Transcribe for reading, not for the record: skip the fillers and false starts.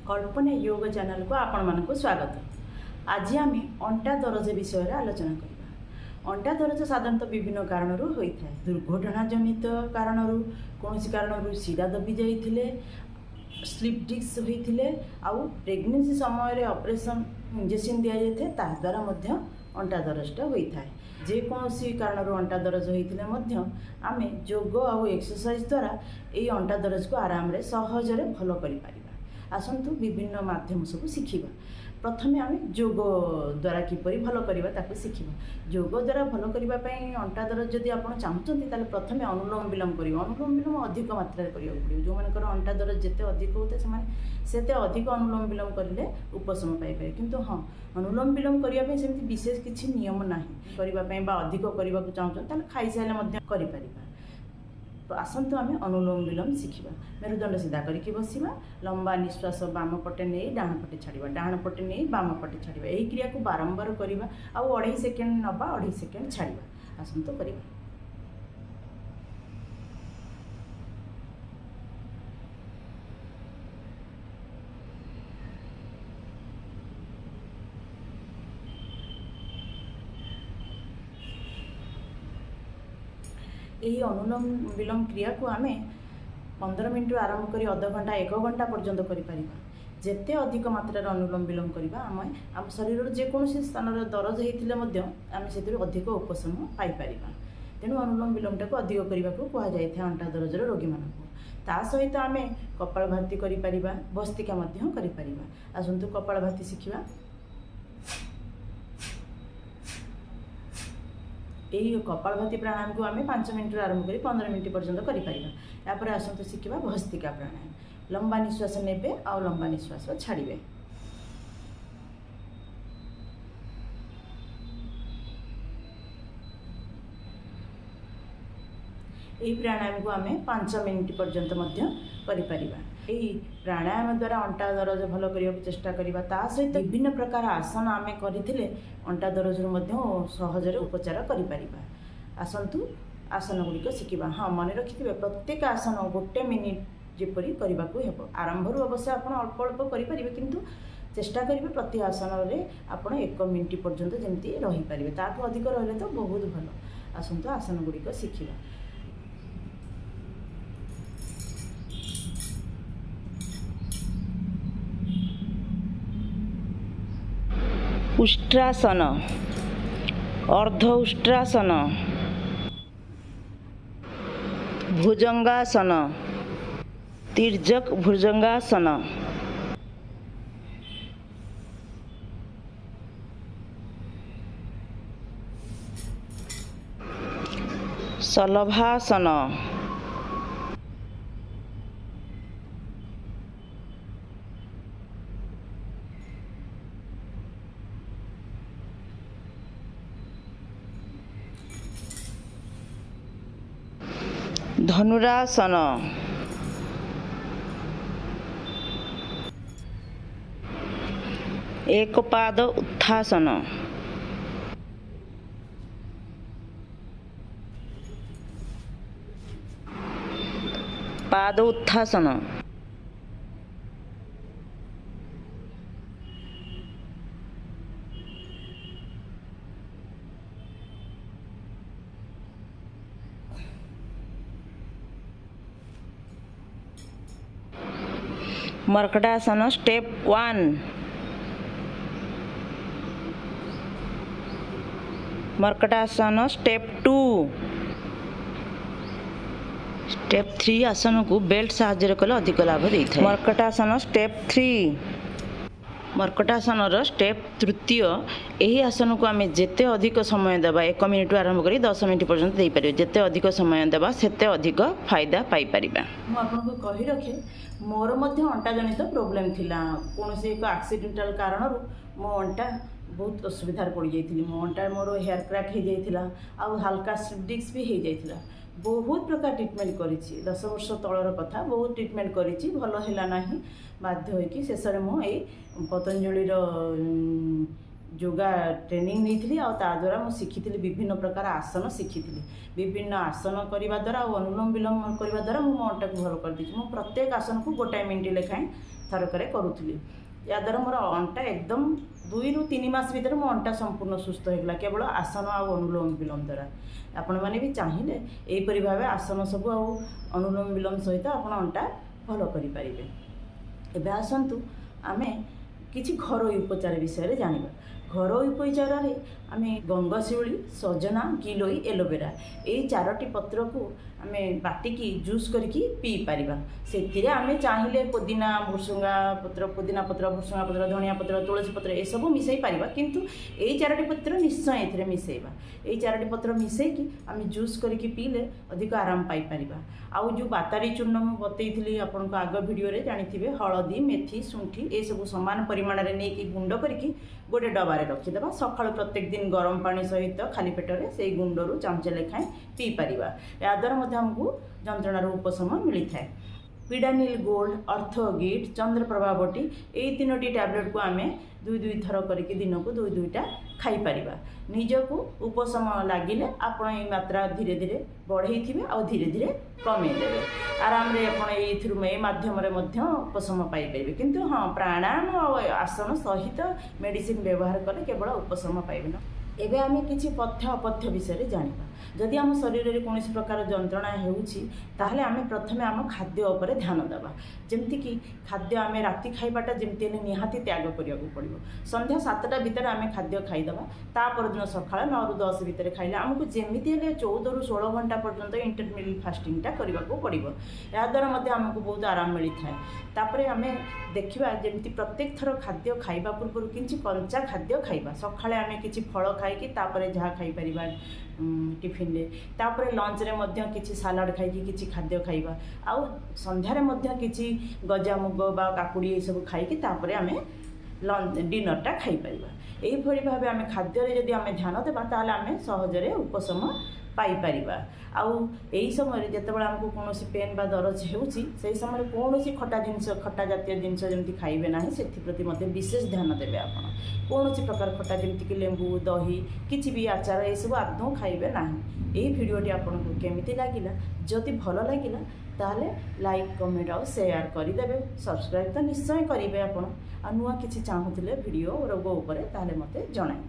कल्पना योग चैनल को आपण मानक स्वागत। आज आम अंटा दरज विषय आलोचना करबा। अंटा दरज साधारणतः विभिन्न कारण होता है। दुर्घटना जनित कारण कौन कारण शिरा दबी जाइए, स्लीप डिस्क होते आउ प्रेगनेंसी समय ऑपरेशन इंजेक्शन दि जाए ताद्वारा अंटा दरजटा होता है। जेकोसी कारण अंटा दरज होते आम योग आउ एक्सरसाइज द्वारा ये अंटा दरज को आराम रे सहजरे भल कर आसतु विभिन्न माध्यम सब शिखा। प्रथम आम योग द्वारा किपरि भल करवा ताकू शिखा। योग द्वारा भल करने अंटा दरज जदि आप चाहते प्रथम अनुलोम विलोम कर। अनुलोम विलोम अधिक मात्रा करा पड़ो। जो मैंने अंटा दरज जिते अधिक होता है से अधिक अनुलोम विलोम करें उपशम पाइपर। किंतु हाँ, अनुलोम विलोम करने से विशेष किसी नियम ना करने अधिक करने को चाहते खाई सारे कर। तो आसतु आम अनुलोम विलोम शिखा। मेरुदंड सीधा करके बसवा, लंबा निश्वास बाम पटे नहीं डाण पटे छाड़ा, डाण पटे नहीं बाम पटे छाड़ा। यही क्रिया को बारंबार करवा। आउ 2.5 सेकेंड नवा 2.5 सेकेंड छाड़ा। आसतु करवा। यही अनुलोम विलोम क्रिया को आम 15 मिनट आरंभ कर आधा घंटा 1 घंटा पर्यंत करें। जिते अधिक मात्रा अनुलोम विलोम करवा आम शरीर जेकोसी स्थान दरज होते आम से अधिक उपशम पाइपर। तेणु अनुलोम विलोमटा को अधिक करने को कहुए अंटा दरजर रोगी मानक। ता सहित आम कपालभाति कर भस्त्रिका कर। आसतु कपालभाति शिखा। यही कपालभाति प्राणायाम को आम 5 मिनट आरंभ कर 15 मिनट पर्यंत करें। आसतु शिखा भस्त्रिका प्राणायाम। लंबा निश्वास नेबे और लंबा निश्वास छाड़े। यही प्राणायाम को आम 5 मिनट पर्यंत करें। यही प्राणायाम द्वारा अंटा दरज भल करने को चेष्टा करवा। ता सहित विभिन्न प्रकार आसन आम करथिले अंटा दरज सहजरे उपचार कर। आसतु आसन गुड़िक शिखा। हाँ, मन रखिथे प्रत्येक आसन 1 मिनिट जेपरी करने को हेब। आरंभ अवश्य आप अल्प अल्प करेंगे, किंतु चेष्टा करेंगे प्रति आसन में आप 1 मिनिट पर्यंत जमी रहीपर। ताठू अधिक रही तो बहुत भल। आसतु आसन गुड़िक शिखा। उष्ट्रासन, अर्ध उष्ट्रासन, भुजंगासन, तिर्यक भुजंगासन, शलभासन, धनुरासन, एक पाद उत्थासन, पाद उत्थासन, मर्कटासन स्टेप 1, मर्कटासन स्टेप 2, स्टेप 3 आसन को बेल्ट साहाय्य कले अधिक लाभ देता है। मर्कटासन स्टेप 3, मर्कटासन स्टेप 3 यही आसन को आम जिते अधिक समय देवा 1 मिनिट आरंभ कर 10 मिनिट पर्यंत दे पारे। जिते अधिक समय देवा सेते अधिक फायदा पाई परिबा। मु आपनको कहि रखे मोर मध्य अंटा जनित प्रोब्लेम थिला। कौन से एक एक्सीडेंटल कारण मो अंटा बहुत असुविधा पड़ जाइए। मो अंटा मोर हेयर क्रैक हो जाइए आउ हल्का स्लिप डिस्क भी हो जाइए। बहुत प्रकार ट्रिटमेंट करी 10 वर्ष तलर कथा। बहुत ट्रिटमेंट करी भल है बाध्य होगी शेष में मुझे पतंजलिर योगा ट्रेनिंग नहीं द्वारा मुझे शिखी विभिन्न प्रकार आसन शिखी विभिन्न आसन करने द्वारा और अनुलोम विलोम करने द्वारा मुझे अंटा को भल कर प्रत्येक आसन को 1 मिनिट लेखाएं ଥରକରେ କରୁଥିଲି। याद्वारा मोर अंटा एकदम 2 ରୁ 3 मास भितर मो अंटा संपूर्ण सुस्थ होगा केवल आसन आ अनुलोम विलोम द्वारा। आपण मैंने भी चाहिए यहीपरी भाव आसन सब अनुलोम विलोम सहित आप अंटा भल करें। एबे आसतु आमे किछि घरोई उपचार विषय जानिबा। घरोई उपचार रे आमे गंगशिउली, सजना, गिलोई, एलोवेरा यही 4टी पत्र को आमे बाटिकी जूस करके पी पारिबा। से आमे चाहिए पुदीना भुसुंगा पत्र, पुदीना पत्र, भुसुंगा पत्र, धनिया पत्र, तुलसी पत्र ये सब मिसई पारिबा, किंतु यही 4टी पत्र निश्चय एथिरे मिसेइबा। यही 4टी पत्र मिसेकी आमे जूस करके पीले अधिक आराम पाई पारिबा। आउ जो बातारी चूर्ण मु बतैथिली आपनको आग वीडियो रे जानिथिबे, हळदी, मेथी, सुंठी ए सब समान परिमाण रे नेकी गुंड करके गोटे डबारे रखिदेबा। सकाळु प्रत्येक दिन गरम पानी सहित खाली पेटरे से गुंडरू चामचे लेखाएं पी पारिबा। या द्वारा हमको जंत्रणार उपशम मिली थाए। पीडानिल गोल्ड, अर्थोगिट, चंद्रप्रभा बटी यही 3टी टैबलेट को आमे 2 थर करके दिन को 2टा खाई परिबा। निजको उपशम लागिले आपण ये मात्रा धीरे धीरे बढ़ई थिबे और धीरे धीरे कमे देबे। आराम रे आपण ए माध्यम रे मध्य उपशम पाई परिबे। किंतु हाँ, प्राणायाम और आसन सहित मेडिसिन व्यवहार कले केवल उपशम पाइबे ना। एबे आमे किछि पथ्य अपथ्य विषय जानिबा। जदि आम शरीर में कौन प्रकार जंत्रणा होउछि ताहले आमे प्रथमे आम खाद्य उपर ध्यान देबा। जेमति कि खाद्य आमे राति खाइबाटा जेमति हेले निहाती त्याग करियाकू पड़िबो। संध्या 7टा भितर आमे खाद्य खाइदबा। ता परदिन सकाळ 9 ରୁ 10 भितर खाइले आमको जेमिति हेले 14 ରୁ 16 घंटा पर्यंत इंटरमिडिएट फास्टिंगटा करिबाकू पड़िबो। या द्वारा मध्ये आमको बहुत आराम मिली थाए। तापरे आमे देखिबा जेमति प्रत्येक थर खाद्य खाइबा पूर्व किछि कंचा खाद्य खाइबा। सकाळे आमे किछि फळ खाइकी तापरे जहा खाइ परिबा टिफिन रे, तापरे लंच रे मध्य किछि सालाड खाइकी किछि खाद्य खाइबा। आउ संध्या रे मध्य किछि गजामुग बा काकुड़ी ए सब खाइकी तापरे आमे लंच डिनरटा खाइ परिबा। एही भली भाबे आमे खाद्य रे जदि आमे ध्यान देबा ताले आमे सहजरे उपशम पाई परिबा। आउ एही समय जेतेबेला हमको कोनोसी पेन बा दरज हेउची सेही समय कोनोसी खट्टा जिनिस, खट्टा जातीय जिनिस जेमति खाइबे नाही सेथि प्रति मध्ये विशेष ध्यान देबे। आपण कोनोसी प्रकार खट्टा जेमति कि लेंबू, दही, किछि भी आचार ए सब आदौ खाइबे नाही। एही भिडियोटी आपनको केमिति लागिला, जदि भलो लागिला ताहले लाइक, कमेंट और शेयर करिदेबे। सब्सक्राइब तो निश्चय करिवे। आपण आ नुआ किछि चाहुथिले वीडियो रोग उपरे ताहले मते जणाइबे।